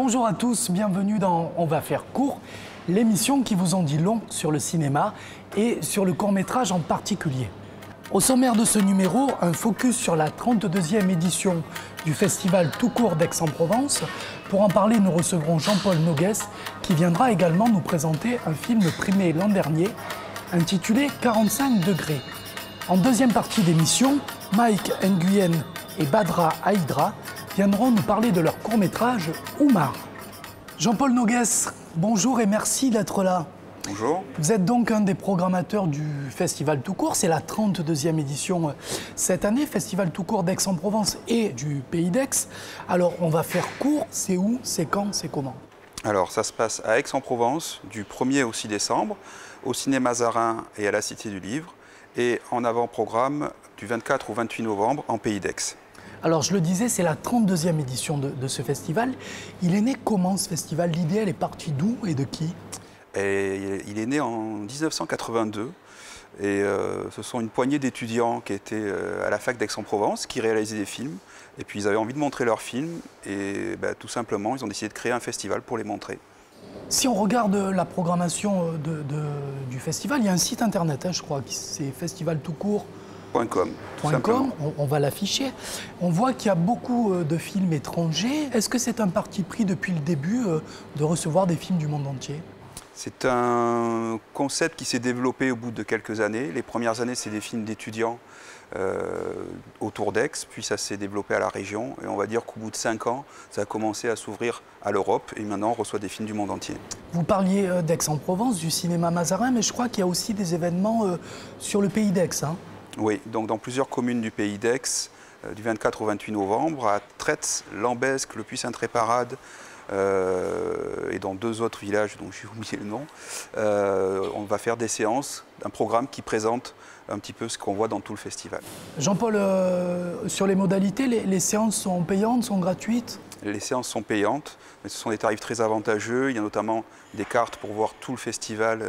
Bonjour à tous, bienvenue dans On va faire court, l'émission qui vous en dit long sur le cinéma et sur le court-métrage en particulier. Au sommaire de ce numéro, un focus sur la 32e édition du festival tout court d'Aix-en-Provence. Pour en parler, nous recevrons Jean-Paul Noguès qui viendra également nous présenter un film primé l'an dernier intitulé 45 degrés. En deuxième partie d'émission, Mike Nguyen et Badra Haïdra viendront nous parler de leur court-métrage Oumar. Jean-Paul Noguès, bonjour et merci d'être là. Bonjour. Vous êtes donc un des programmateurs du festival tout court. C'est la 32e édition cette année, festival tout court d'Aix-en-Provence et du Pays d'Aix. Alors, on va faire court. C'est où, c'est quand, c'est comment? Alors, ça se passe à Aix-en-Provence du 1er au 6 décembre, au cinéma Mazarin et à la Cité du Livre, et en avant-programme du 24 au 28 novembre en Pays d'Aix. Alors, je le disais, c'est la 32e édition de ce festival. Il est né comment, ce festival? L'idée, elle est partie d'où et de qui? Et il est né en 1982 et ce sont une poignée d'étudiants qui étaient à la fac d'Aix-en-Provence qui réalisaient des films. Et puis ils avaient envie de montrer leurs films et tout simplement, ils ont décidé de créer un festival pour les montrer. Si on regarde la programmation du festival, il y a un site internet, je crois, c'est festivaltoutcourt.com. On va l'afficher. On voit qu'il y a beaucoup de films étrangers. Est-ce que c'est un parti pris depuis le début de recevoir des films du monde entier? C'est un concept qui s'est développé au bout de quelques années. Les premières années, c'est des films d'étudiants autour d'Aix, puis ça s'est développé à la région. Et on va dire qu'au bout de 5 ans, ça a commencé à s'ouvrir à l'Europe et maintenant on reçoit des films du monde entier. Vous parliez d'Aix-en-Provence, du cinéma Mazarin, mais je crois qu'il y a aussi des événements sur le Pays d'Aix. Hein. Oui, donc dans plusieurs communes du Pays d'Aix, du 24 au 28 novembre, à Traitz, Lambesque, Le Puy-Saint-Tréparade, et dans 2 autres villages dont j'ai oublié le nom, on va faire des séances, un programme qui présente un petit peu ce qu'on voit dans tout le festival. Jean-Paul, sur les modalités, les séances sont payantes, sont gratuites? Les séances sont payantes, mais ce sont des tarifs très avantageux. Il y a notamment des cartes pour voir tout le festival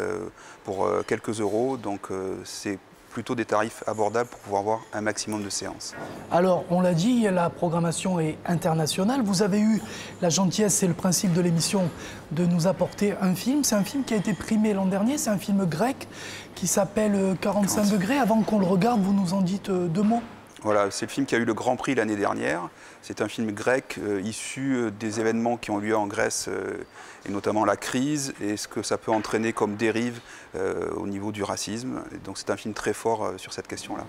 pour quelques euros, donc c'est plutôt des tarifs abordables pour pouvoir voir un maximum de séances. Alors, on l'a dit, la programmation est internationale. Vous avez eu la gentillesse, c'est le principe de l'émission, de nous apporter un film. C'est un film qui a été primé l'an dernier, c'est un film grec qui s'appelle 45 degrés. Avant qu'on le regarde, vous nous en dites 2 mots. Voilà, c'est le film qui a eu le Grand Prix l'année dernière. C'est un film grec issu des événements qui ont lieu en Grèce, et notamment la crise, et ce que ça peut entraîner comme dérive au niveau du racisme. Et donc c'est un film très fort sur cette question-là.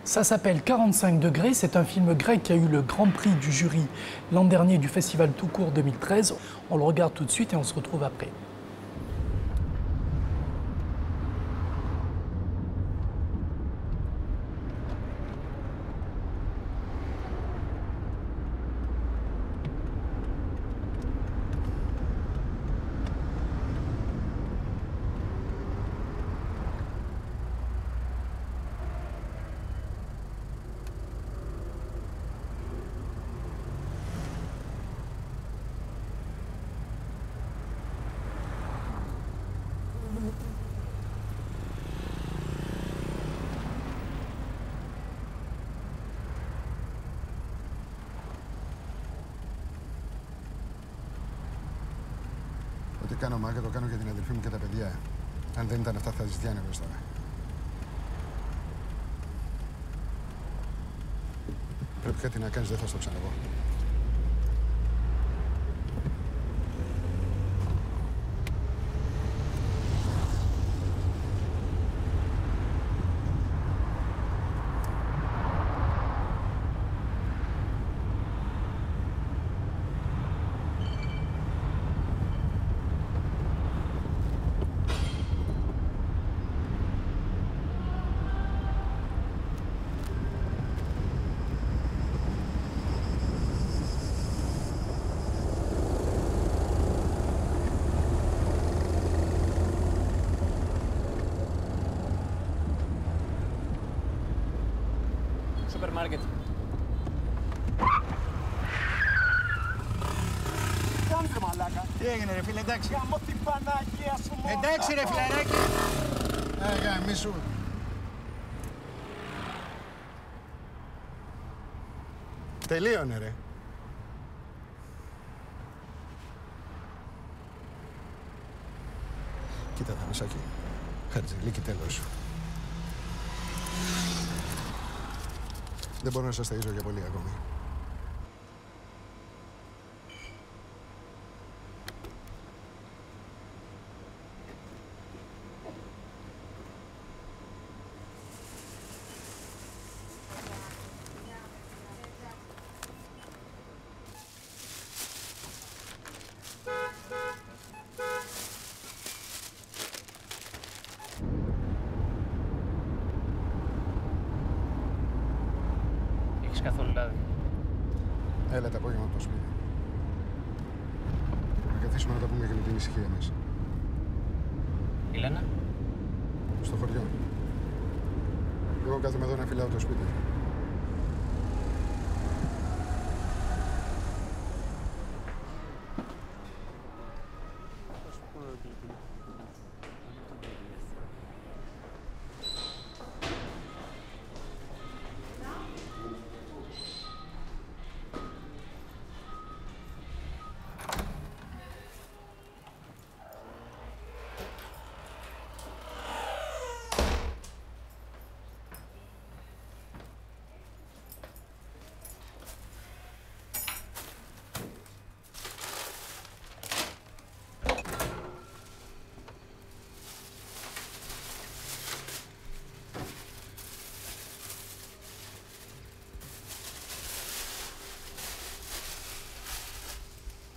Ça s'appelle 45 degrés, c'est un film grec qui a eu le Grand Prix du jury l'an dernier du Festival tout court 2013. On le regarde tout de suite et on se retrouve après. Ό,τι κάνω, Μάγκα, το κάνω για την αδελφή μου και τα παιδιά. Αν δεν ήταν αυτά, θα τις διάνευες τώρα. Πρέπει κάτι να κάνεις, δεν θα στο ξαναγώ. Σούπερ μάρκετ. Κάντε μαλάκα. Τι έγινε ρε φίλε, εντάξει. Γαμώ την Παναγία σου μόνο. Εντάξει ρε φιλαράκι. Γαμίσου. Τελείωνε ρε. Κοίτα τα μισάκι. Χαρτζηλίκι τέλος. Δεν μπορώ να σας ταΐζω για πολύ ακόμη. Καθόλου λάδι. Έλα το απόγευμα από το σπίτι. Να καθίσουμε να τα πούμε για την ησυχία μας. Η Λένα. Στο χωριό. Εγώ κάθομαι εδώ να φυλάω το σπίτι.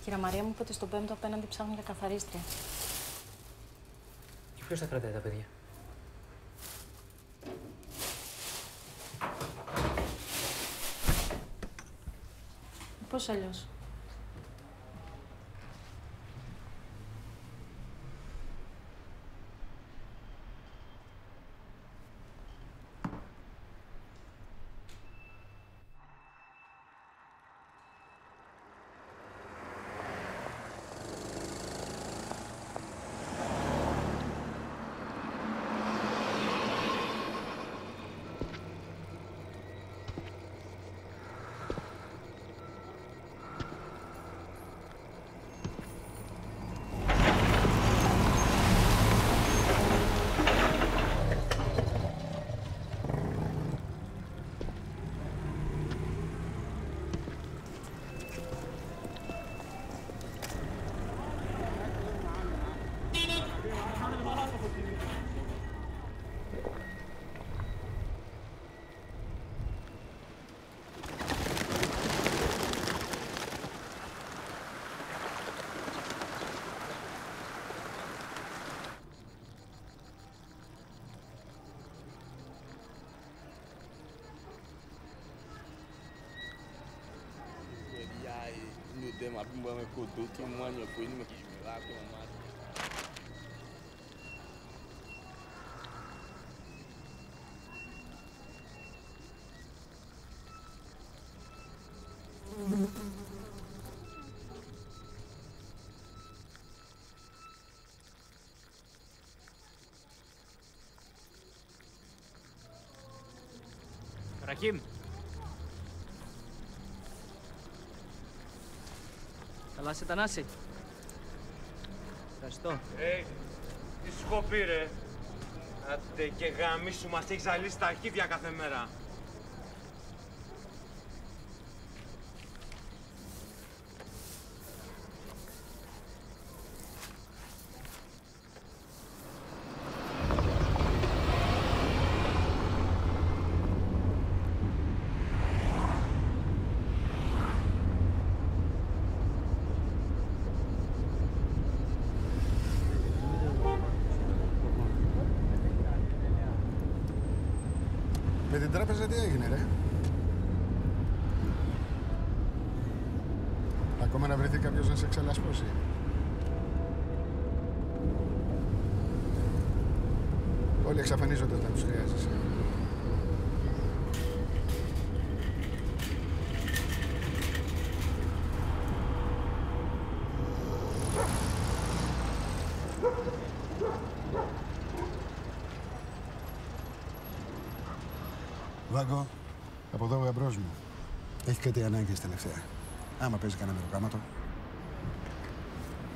Κύρα Μαρία μου είπε ότι στον πέμπτο απέναντι ψάχνουν για καθαρίστρια. Και ποιος θα κρατάει τα παιδιά? Πώς αλλιώς? Tema pimba me kudu tu mwanyo ko ini me kishmira ko mama. Ραχίμ. Καλά σε Τανάση. Ευχαριστώ. Τι σου έχω πει ρε. Άντε και γαμίσου, μας έχεις ζαλίσει τα αρχίδια κάθε μέρα. Με την τράπεζα τι έγινε, ρε? Ακόμα να βρεθεί κάποιος να σε ξελασπώσει. Όλοι εξαφανίζονται όταν τους χρειάζεσαι. Βάγκο, από εδώ ο εμπρός μου. Έχει κάτι ανάγκες τελευταία. Άμα παίζει κανένα μεροκάματο.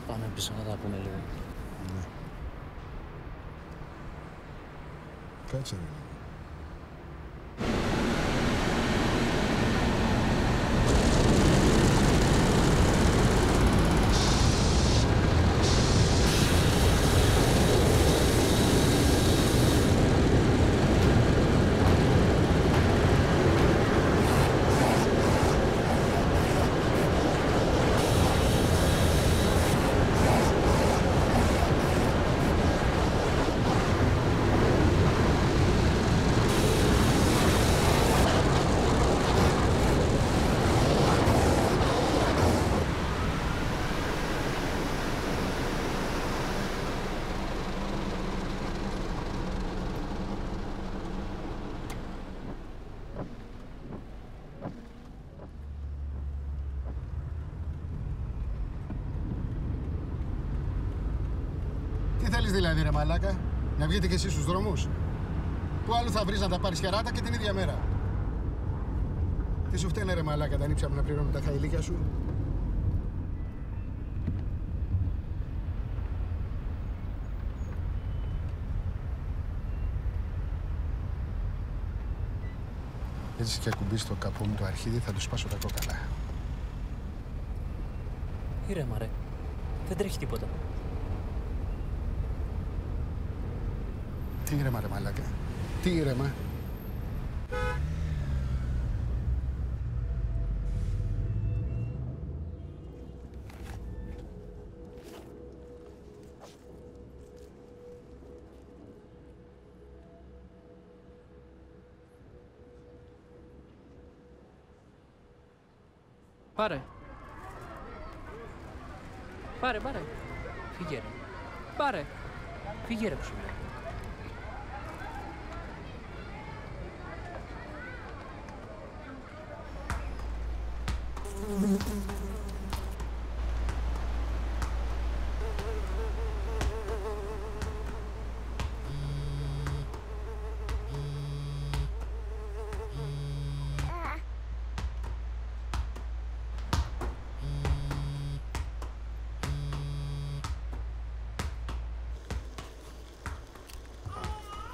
Πάμε πίσω να τα πούμε λίγο. Ναι. Κάτσε ρε. Τι θέλεις δηλαδή ρε μαλάκα, να βγείτε κι εσείς στους δρόμους? Πού άλλο θα βρεις να τα πάρεις χεράτα και την ίδια μέρα? Τι σου φταίνε ρε μαλάκα, τα νύψια μου να πληρώνουν τα χαϊλίκια σου? Έτσι και ακουμπήσει το καπό μου το αρχίδι θα του σπάσω τα κόκαλα. Ήρεμα ρε. Δεν τρέχει τίποτα. Τι ήρεμα ρε μαλάκα, τι ήρεμα? Πάρε. Πάρε. Φύγε ρε. Πάρε. Φύγε ρε που σου λέω.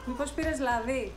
Μήπως πήρες λαδί?